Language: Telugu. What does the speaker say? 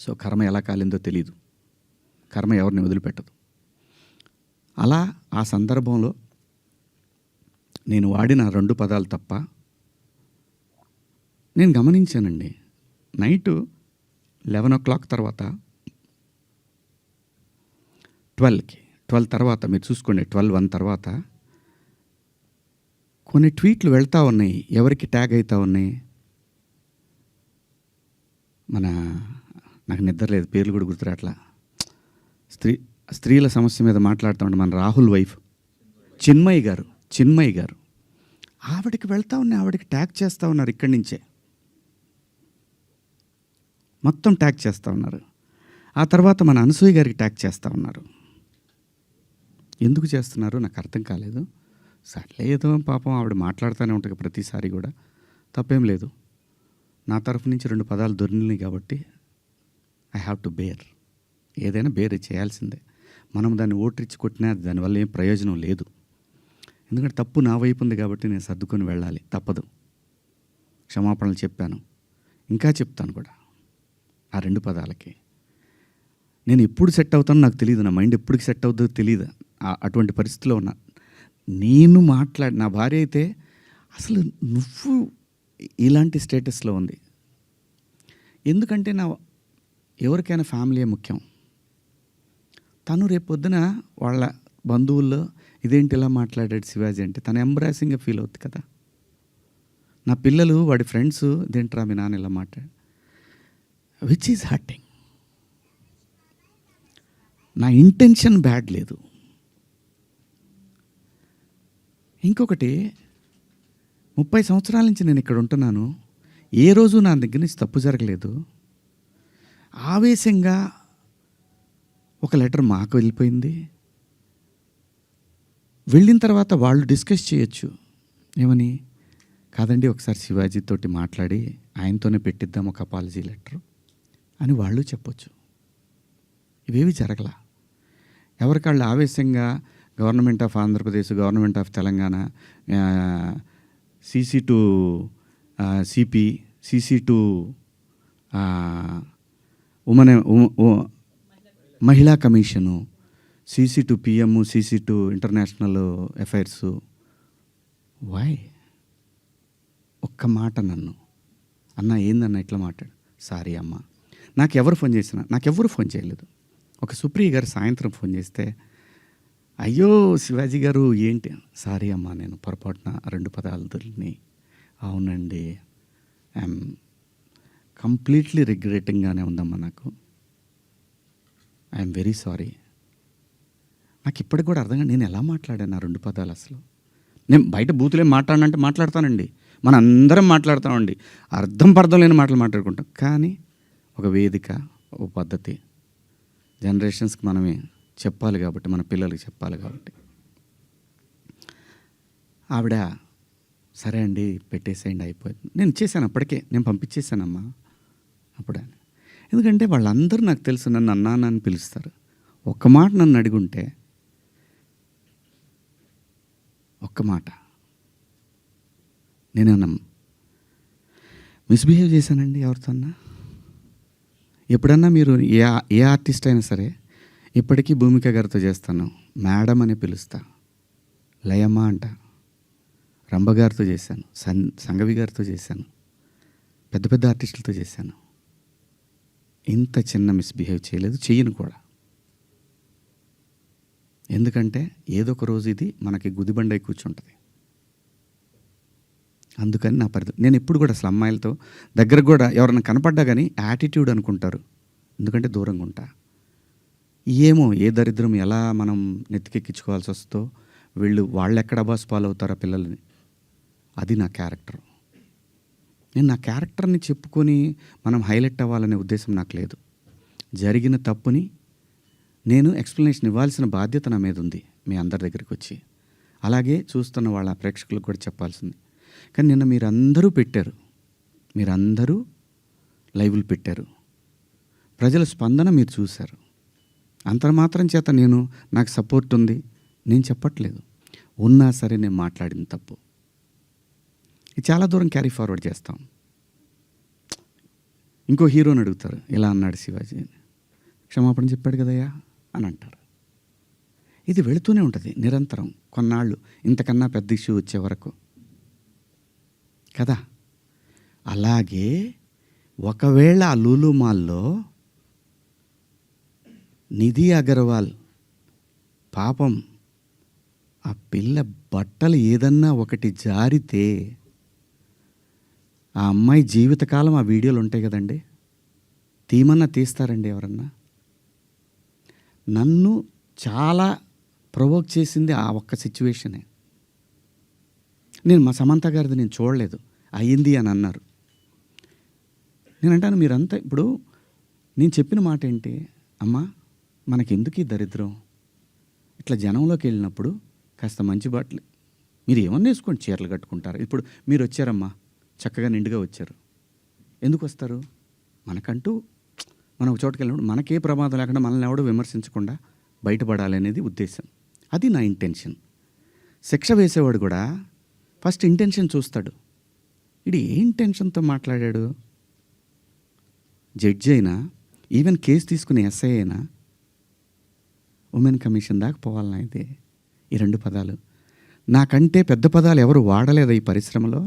సో కర్మ ఎలా కాలిందో తెలీదు, కర్మ ఎవరిని వదిలిపెట్టదు. అలా ఆ సందర్భంలో నేను వాడిన 2 పదాలు తప్ప నేను గమనించానండి. నైటు 11 తర్వాత 12 తర్వాత మీరు చూసుకోండి, 12 తర్వాత కొన్ని ట్వీట్లు వెళ్తూ ఉన్నాయి. ఎవరికి ట్యాగ్ అవుతూ ఉన్నాయి? నాకు నిద్ర లేదు, పేర్లు కూడా గుర్తురాట్లా. స్త్రీల సమస్య మీద మాట్లాడుతూ ఉంటే మన రాహుల్ వైఫ్ చిన్మయి గారు ఆవిడకి వెళ్తూ ఉన్నాయి, ఆవిడకి ట్యాగ్ చేస్తూ ఉన్నారు. ఇక్కడి నుంచే మొత్తం ట్యాగ్ చేస్తూ ఉన్నారు. ఆ తర్వాత మన అనసూయ గారికి ట్యాగ్ చేస్తూ ఉన్నారు. ఎందుకు చేస్తున్నారు నాకు అర్థం కాలేదు. సర్లే ఏదో పాపం ఆవిడ మాట్లాడుతూనే ఉంటుంది ప్రతిసారి కూడా, తప్పేం లేదు. నా తరఫు నుంచి 2 పదాలు దొరికినాయి కాబట్టి ఐ హ్యావ్ టు బేర్. ఏదైనా బేర్ చేయాల్సిందే. మనం దాన్ని ఓట్రిచ్చి కొట్టినా దానివల్ల ఏం ప్రయోజనం లేదు. ఎందుకంటే తప్పు నా వైపు ఉంది కాబట్టి నేను సర్దుకొని వెళ్ళాలి, తప్పదు. క్షమాపణలు చెప్పాను, ఇంకా చెప్తాను కూడా. ఆ 2 పదాలకి నేను ఎప్పుడు సెట్ అవుతానో నాకు తెలియదు, నా మైండ్ ఎప్పటికి సెట్ అవుతుందో తెలియదు. అటువంటి పరిస్థితిలో ఉన్నా. నేను నా భార్య అయితే అసలు నువ్వు ఇలాంటి స్టేటస్లో ఉంది. ఎందుకంటే ఎవరికైనా ఫ్యామిలీ ముఖ్యం. తను రేపొద్దున వాళ్ళ బంధువుల్లో ఇదేంటి ఇలా మాట్లాడాడు శివాజీ అంటే తను ఎంబ్రాసింగ్గా ఫీల్ అవుతుంది కదా. నా పిల్లలు వాడి ఫ్రెండ్స్ ఇదేంట్రా మీ నాన్న ఇలా మాట్లాడు, విచ్ ఈజ్ హర్టింగ్. నా ఇంటెన్షన్ బ్యాడ్ లేదు. ఇంకొకటి, 30 సంవత్సరాల నుంచి నేను ఇక్కడ ఉంటున్నాను, ఏ రోజు నా దగ్గర నుంచి తప్పు జరగలేదు. ఆవేశంగా ఒక లెటర్ మాకు వెళ్ళిపోయింది. వెళ్ళిన తర్వాత వాళ్ళు డిస్కస్ చేయొచ్చు, ఏమని, కాదండి ఒకసారి శివాజీతోటి మాట్లాడి ఆయనతోనే పెట్టిద్దాం ఒక అపాలజీ లెటర్ అని వాళ్ళు చెప్పొచ్చు. ఇవేవి జరగల. ఎవరికాళ్ళు ఆవేశంగా government of Andhra Pradesh, government of Telangana, CC to CP, CC to మహిళా commission, CC to PM, CC to international affairs. Why? ఒక్క మాట నన్ను అన్న ఏందన్న ఇట్లా మాట్లాడు, సారీ అమ్మ. నాకెవరు ఫోన్ చేయలేదు. ఒక సుప్రియ గారు సాయంత్రం ఫోన్ చేస్తే, అయ్యో శివాజీ గారు ఏంటి, సారీ అమ్మా నేను పొరపాటున 2 పదాలు దొరికినాయి. అవునండి, ఐఎమ్ కంప్లీట్లీ రిగ్రెటింగ్గానే ఉందమ్మా, ఐఎమ్ వెరీ సారీ. నాకు ఇప్పటికి కూడా అర్థం కాదు నేను ఎలా మాట్లాడాను ఆ 2 పదాలు. అసలు నేను బయట బూతులేం మాట్లాడినంటే మాట్లాడతానండి, మన అందరం మాట్లాడతామండి, అర్థం లేని మాటలు మాట్లాడుకుంటాం. కానీ ఒక వేదిక, ఒక పద్ధతి, జనరేషన్స్కి మనమే చెప్పాలి కాబట్టి, మన పిల్లలకి చెప్పాలి కాబట్టి. ఆవిడ సరే అండి పెట్టేసేయండి అయిపోయింది. నేను ఇచ్చేసాను, అప్పటికే నేను పంపించేశానమ్మా అప్పుడే. ఎందుకంటే వాళ్ళందరూ నాకు తెలుసు, నన్ను అన్నా అని పిలుస్తారు. ఒక్క మాట నన్ను అడుగుంటే, ఒక్క మాట నేనేమన్నా మిస్బిహేవ్ చేశానండి ఎవరితోన్నా? ఎప్పుడన్నా మీరు ఏ ఆర్టిస్ట్ అయినా సరే, ఇప్పటికీ భూమిక గారితో చేస్తాను, మేడం అని పిలుస్తా, లయమ్మ అంట. రంభ గారితో చేశాను, సంగవి గారితో చేశాను, పెద్ద పెద్ద ఆర్టిస్టులతో చేశాను. ఇంత చిన్న మిస్బిహేవ్ చేయలేదు, చెయ్యను కూడా. ఎందుకంటే ఏదో ఒక రోజు ఇది మనకి గుదిబండై కూర్చుంటుంది. అందుకని నేను ఎప్పుడు కూడా అసలు అమ్మాయిలతో దగ్గర కూడా ఎవరైనా కనపడ్డా కానీ యాటిట్యూడ్ అనుకుంటారు, ఎందుకంటే దూరంగా ఉంటా. ఏమో ఏ దరిద్రం ఎలా మనం నెత్తికెక్కించుకోవాల్సి వస్తుందో, వాళ్ళు ఎక్కడ అబాస్ పాలవుతారో పిల్లల్ని, అది నా క్యారెక్టర్. నేను నా క్యారెక్టర్ని చెప్పుకొని మనం హైలైట్ అవ్వాలనే ఉద్దేశం నాకు లేదు. జరిగిన తప్పుని నేను ఎక్స్ప్లెనేషన్ ఇవ్వాల్సిన బాధ్యత నా మీద ఉంది మీ అందరి దగ్గరికి వచ్చి. అలాగే చూస్తున్న వాళ్ళ ప్రేక్షకులకు కూడా చెప్పాల్సింది. కానీ నిన్న మీరందరూ లైవ్లు పెట్టారు, ప్రజల స్పందన మీరు చూశారు. అంతర్మాత్రం చేత నాకు సపోర్ట్ ఉంది నేను చెప్పట్లేదు. ఉన్నా సరే నేను మాట్లాడిన తప్పు ఇది చాలా దూరం క్యారీ ఫార్వర్డ్ చేస్తాం. ఇంకో హీరోని అడుగుతారు, ఇలా అన్నాడు శివాజీ అని. క్షమాపణ చెప్పాడు కదయ్యా అని అంటారు. ఇది వెళుతూనే ఉంటుంది నిరంతరం కొన్నాళ్ళు, ఇంతకన్నా పెద్ద ఇష్యూ వచ్చే వరకు కదా. అలాగే ఒకవేళ ఆ లూలు మాల్లో నిధి అగర్వాల్ పాపం ఆ పిల్ల బట్టలు ఏదన్నా ఒకటి జారితే ఆ అమ్మాయి జీవితకాలం ఆ వీడియోలు ఉంటాయి కదండి, తీమన్నా తీస్తారండి ఎవరన్నా? నన్ను చాలా ప్రొవోక్ చేసింది ఆ ఒక్క సిచ్యువేషనే. నేను మా సమంత గారిది నేను చూడలేదు, అయ్యింది అని అన్నారు. నేను అంటాను, మీరంతా ఇప్పుడు నేను చెప్పిన మాట ఏంటి, అమ్మా మనకెందుకు ఈ దరిద్రం? ఇట్లా జనంలోకి వెళ్ళినప్పుడు కాస్త మంచి బట్టలు మీరు ఏమన్నా వేసుకోండి, చీరలు కట్టుకుంటారు. ఇప్పుడు మీరు వచ్చారమ్మా, చక్కగా నిండుగా వచ్చారు. ఎందుకు వస్తారు? మనకంటూ మనం ఒక చోటుకి వెళ్ళినప్పుడు మనకే ప్రమాదం లేకుండా మనల్ని ఎవడో విమర్శించకుండా బయటపడాలి అనేది ఉద్దేశం. అది నా ఇంటెన్షన్. శిక్ష వేసేవాడు కూడా ఫస్ట్ ఇంటెన్షన్ చూస్తాడు. ఇది ఏ ఇంటెన్షన్తో మాట్లాడాడు? జడ్జి అయినా, ఈవెన్ కేసు తీసుకునే ఎస్ఐ అయినా ఉమెన్ కమిషన్ దాకా పోవాలన్నా అయితే ఈ 2 పదాలు. నాకంటే పెద్ద పదాలు ఎవరు వాడలేదా ఈ పరిశ్రమలో?